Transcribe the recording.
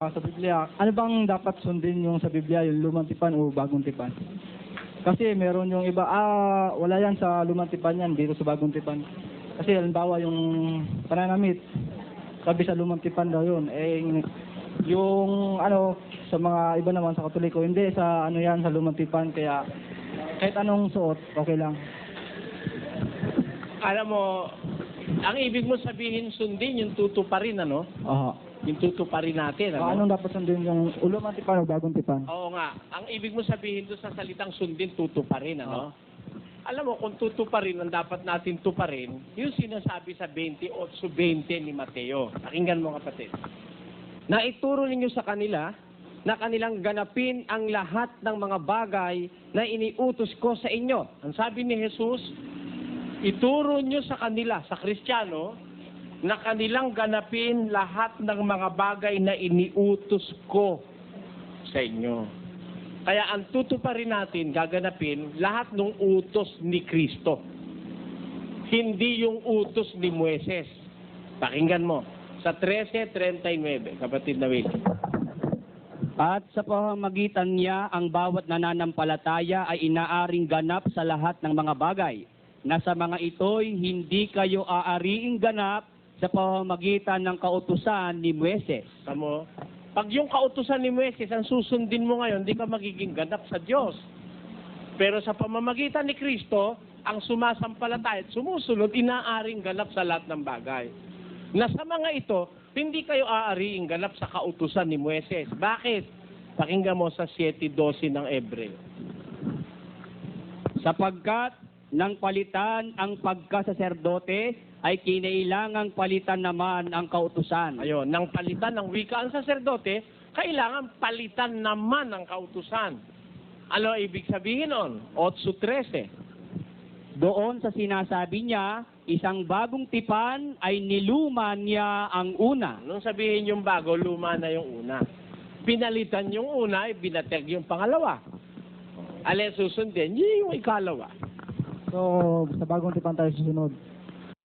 Sa Biblia, ano bang dapat sundin yung sa Biblia, yung lumang tipan o bagong tipan? Kasi meron yung iba, wala yan sa lumang tipan yan, dito sa bagong tipan. Kasi halimbawa yung pananamit, sabi sa lumang tipan daw yun. Yung sa mga iba naman sa Katoliko, hindi sa yan sa lumang tipan, kaya kahit anong suot, okay lang. Alam mo, ang ibig mo sabihin sundin yung tutuparin, ano? Aha. Yung tutuparin natin, ano? Anong dapat sundin yung lumang tipan o bagong tipan? Oo nga. Ang ibig mo sabihin doon sa salitang sundin, tutuparin, ano? Alam mo, kung tutuparin, ang dapat natin tuparin, yung sinasabi sa 28:20 ni Mateo. Pakinggan mo, kapatid. Na ituro ninyo sa kanila na kanilang ganapin ang lahat ng mga bagay na iniutos ko sa inyo. Ang sabi ni Jesus, ituro nyo sa kanila, sa Kristiyano, na kanilang ganapin lahat ng mga bagay na iniutos ko sa inyo. Kaya ang tutuparin natin, gaganapin, lahat ng utos ni Kristo. Hindi yung utos ni Moises. Pakinggan mo. Sa 13:39, kapatid na Will. At sa pamamagitan niya, ang bawat nananampalataya ay inaaring ganap sa lahat ng mga bagay, na sa mga ito'y hindi kayo aariing ganap sa pamamagitan ng kautusan ni Moises. Tamo, pag yung kautusan ni Moises ang susundin mo ngayon, hindi ka magiging ganap sa Diyos. Pero sa pamamagitan ni Kristo, ang sumasampalataya at sumusunod, inaaring ganap sa lahat ng bagay. Na sa mga ito, hindi kayo aariing ganap sa kautusan ni Moises. Bakit? Pakinggan mo sa 7:12 ng Hebreo. Sapagkat nang palitan ang pagkasaserdote, ay kinailangang palitan naman ang kautusan. Ayun, nang palitan ng wika ang saserdote, kailangan palitan naman ang kautusan. Ano ibig sabihin nun? 8:13. Doon sa sinasabi niya, isang bagong tipan ay niluma niya ang una. Nung sabihin yung bago, luma na yung una. Pinalitan yung una, binateg yung pangalawa. Alin susundin? Yun yung ikalawa. So, sa bagong tipan tayo susunod.